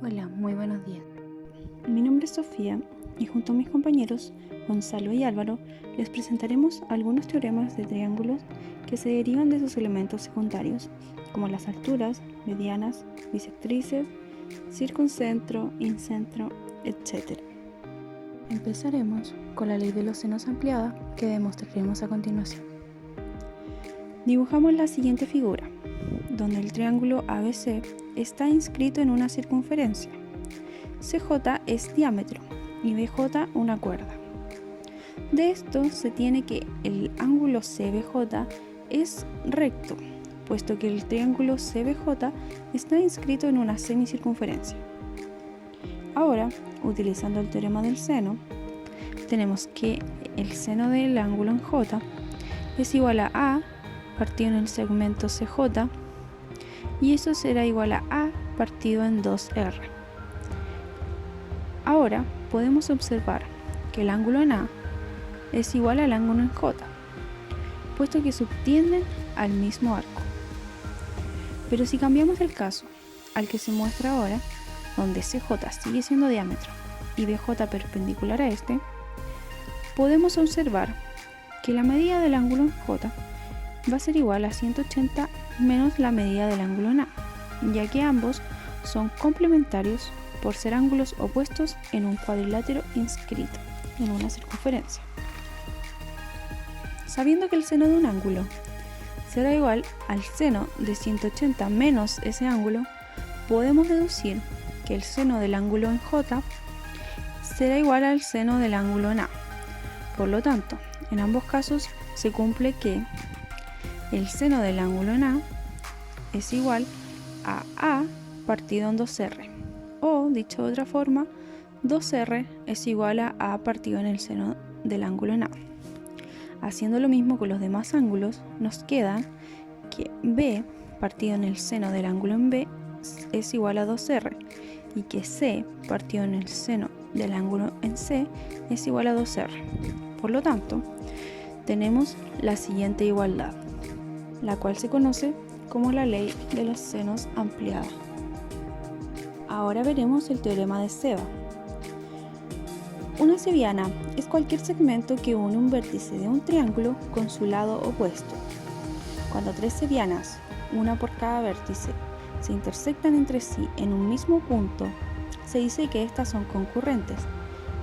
Hola, muy buenos días. Mi nombre es Sofía y junto a mis compañeros Gonzalo y Álvaro les presentaremos algunos teoremas de triángulos que se derivan de sus elementos secundarios, como las alturas, medianas, bisectrices, circuncentro, incentro, etc. Empezaremos con la ley de los senos ampliada que demostraremos a continuación. Dibujamos la siguiente figura, donde el triángulo ABC está inscrito en una circunferencia. CJ es diámetro y BJ una cuerda. De esto se tiene que el ángulo CBJ es recto, puesto que el triángulo CBJ está inscrito en una semicircunferencia. Ahora, utilizando el teorema del seno, tenemos que el seno del ángulo en J es igual a partido en el segmento CJ, y eso será igual a A partido en 2R. Ahora podemos observar que el ángulo en A es igual al ángulo en J, puesto que subtienden al mismo arco. Pero si cambiamos el caso al que se muestra ahora, donde CJ sigue siendo diámetro y BJ perpendicular a este, podemos observar que la medida del ángulo en J va a ser igual a 180 menos la medida del ángulo en A, ya que ambos son complementarios por ser ángulos opuestos en un cuadrilátero inscrito en una circunferencia. Sabiendo que el seno de un ángulo será igual al seno de 180 menos ese ángulo, podemos deducir que el seno del ángulo en J será igual al seno del ángulo en A. Por lo tanto, en ambos casos se cumple que el seno del ángulo en A es igual a A partido en 2R, o dicho de otra forma, 2R es igual a A partido en el seno del ángulo en A. Haciendo lo mismo con los demás ángulos, nos queda que B partido en el seno del ángulo en B es igual a 2R, y que C partido en el seno del ángulo en C es igual a 2R. Por lo tanto, tenemos la siguiente igualdad, la cual se conoce como la ley de los senos ampliada. Ahora veremos el teorema de Ceva. Una cebiana es cualquier segmento que une un vértice de un triángulo con su lado opuesto. Cuando tres cebianas, una por cada vértice, se intersectan entre sí en un mismo punto, se dice que estas son concurrentes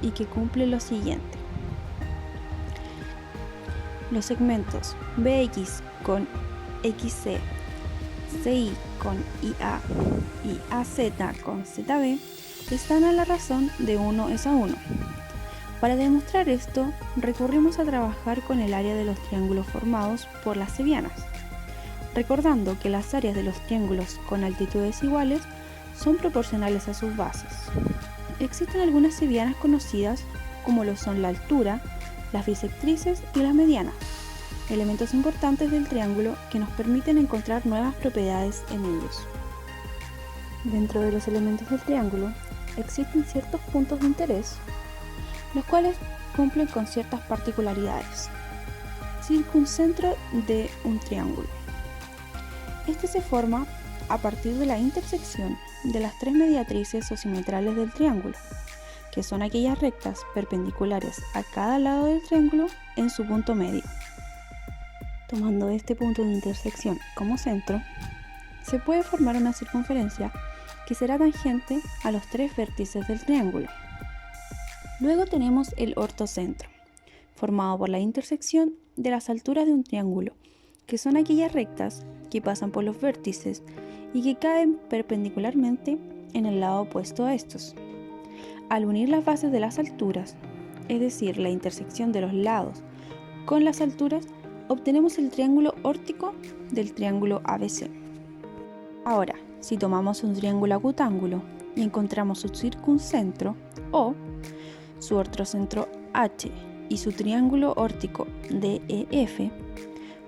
y que cumplen lo siguiente. Los segmentos BX con XC, CI con IA y AZ con ZB están a la razón de 1 es a 1. Para demostrar esto, recurrimos a trabajar con el área de los triángulos formados por las cebianas, recordando que las áreas de los triángulos con altitudes iguales son proporcionales a sus bases. Existen algunas cebianas conocidas como lo son la altura, las bisectrices y las medianas, elementos importantes del triángulo que nos permiten encontrar nuevas propiedades en ellos. Dentro de los elementos del triángulo existen ciertos puntos de interés, los cuales cumplen con ciertas particularidades. Circuncentro de un triángulo. Este se forma a partir de la intersección de las tres mediatrices o simetrales del triángulo, que son aquellas rectas perpendiculares a cada lado del triángulo en su punto medio. Tomando este punto de intersección como centro, se puede formar una circunferencia que será tangente a los tres vértices del triángulo. Luego tenemos el ortocentro, formado por la intersección de las alturas de un triángulo, que son aquellas rectas que pasan por los vértices y que caen perpendicularmente en el lado opuesto a estos. Al unir las bases de las alturas, es decir, la intersección de los lados con las alturas, obtenemos el triángulo órtico del triángulo ABC. Ahora, si tomamos un triángulo acutángulo y encontramos su circuncentro O, su ortocentro H y su triángulo órtico DEF,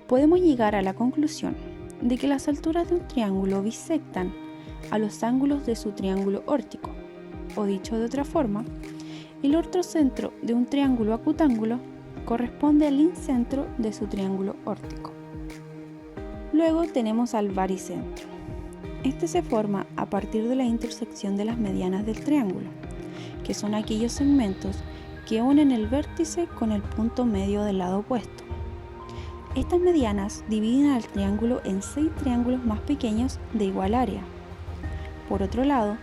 podemos llegar a la conclusión de que las alturas de un triángulo bisectan a los ángulos de su triángulo órtico, o dicho de otra forma, el ortocentro de un triángulo acutángulo corresponde al incentro de su triángulo órtico. Luego tenemos al baricentro. Este se forma a partir de la intersección de las medianas del triángulo, que son aquellos segmentos que unen el vértice con el punto medio del lado opuesto. Estas medianas dividen al triángulo en 6 triángulos más pequeños de igual área. Por otro lado,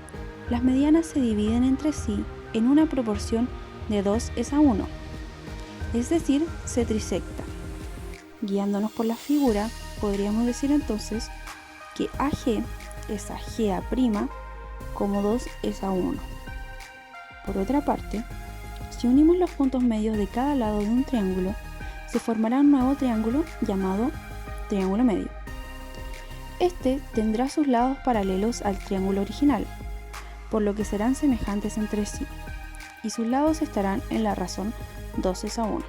las medianas se dividen entre sí en una proporción de 2:1, es decir, se trisectan. Guiándonos por la figura, podríamos decir entonces que AG es a GA' como 2:1. Por otra parte, si unimos los puntos medios de cada lado de un triángulo, se formará un nuevo triángulo llamado triángulo medio. Este tendrá sus lados paralelos al triángulo original, por lo que serán semejantes entre sí, y sus lados estarán en la razón 2:1.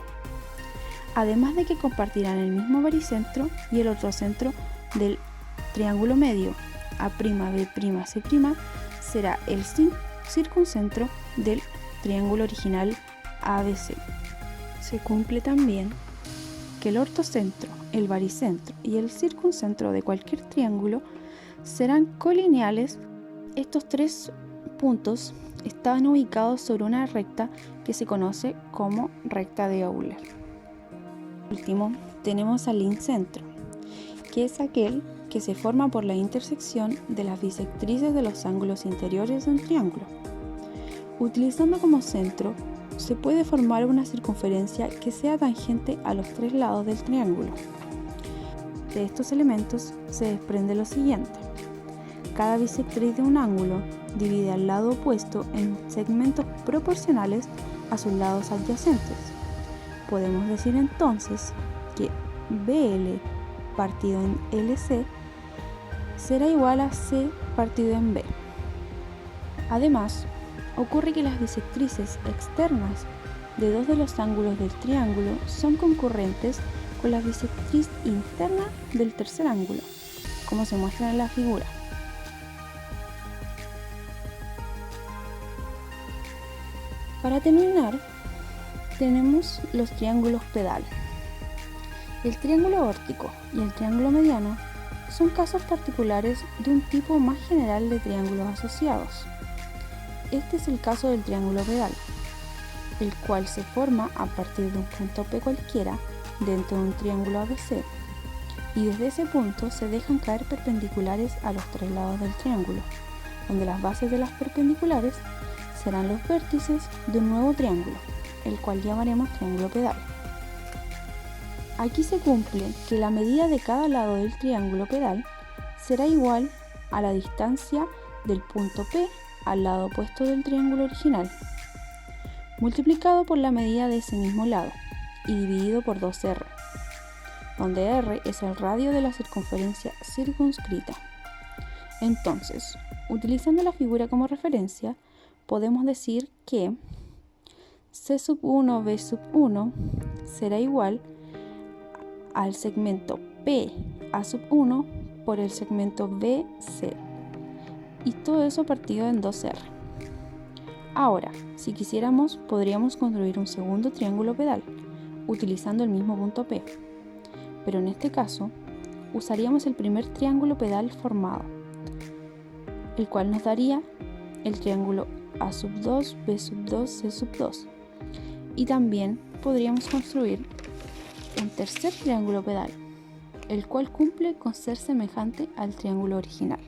Además de que compartirán el mismo baricentro y el otro centro del triángulo medio, A'B'C' será el circuncentro del triángulo original ABC. Se cumple también que el ortocentro, el baricentro y el circuncentro de cualquier triángulo serán colineales. Estos 3 puntos están ubicados sobre una recta que se conoce como recta de Euler. Por último, tenemos al incentro, que es aquel que se forma por la intersección de las bisectrices de los ángulos interiores de un triángulo. Utilizando como centro, se puede formar una circunferencia que sea tangente a los 3 lados del triángulo. De estos elementos se desprende lo siguiente: cada bisectriz de un ángulo divide al lado opuesto en segmentos proporcionales a sus lados adyacentes. Podemos decir entonces que BL partido en LC será igual a C partido en B. Además, ocurre que las bisectrices externas de 2 de los ángulos del triángulo son concurrentes con la bisectriz interna del tercer ángulo, como se muestra en la figura. Para terminar, tenemos los triángulos pedal. El triángulo óptico y el triángulo mediano son casos particulares de un tipo más general de triángulos asociados. Este es el caso del triángulo pedal, el cual se forma a partir de un punto P cualquiera dentro de un triángulo ABC, y desde ese punto se dejan caer perpendiculares a los 3 lados del triángulo, donde las bases de las perpendiculares serán los vértices de un nuevo triángulo, el cual llamaremos triángulo pedal. Aquí se cumple que la medida de cada lado del triángulo pedal será igual a la distancia del punto P al lado opuesto del triángulo original, multiplicado por la medida de ese mismo lado y dividido por 2R, donde R es el radio de la circunferencia circunscrita. Entonces, utilizando la figura como referencia, podemos decir que C1B1 será igual al segmento PA1 por el segmento BC, y todo eso partido en 2R. Ahora, si quisiéramos, podríamos construir un segundo triángulo pedal utilizando el mismo punto P, pero en este caso usaríamos el primer triángulo pedal formado, el cual nos daría el triángulo A2, B2, C2, y también podríamos construir un tercer triángulo pedal, el cual cumple con ser semejante al triángulo original.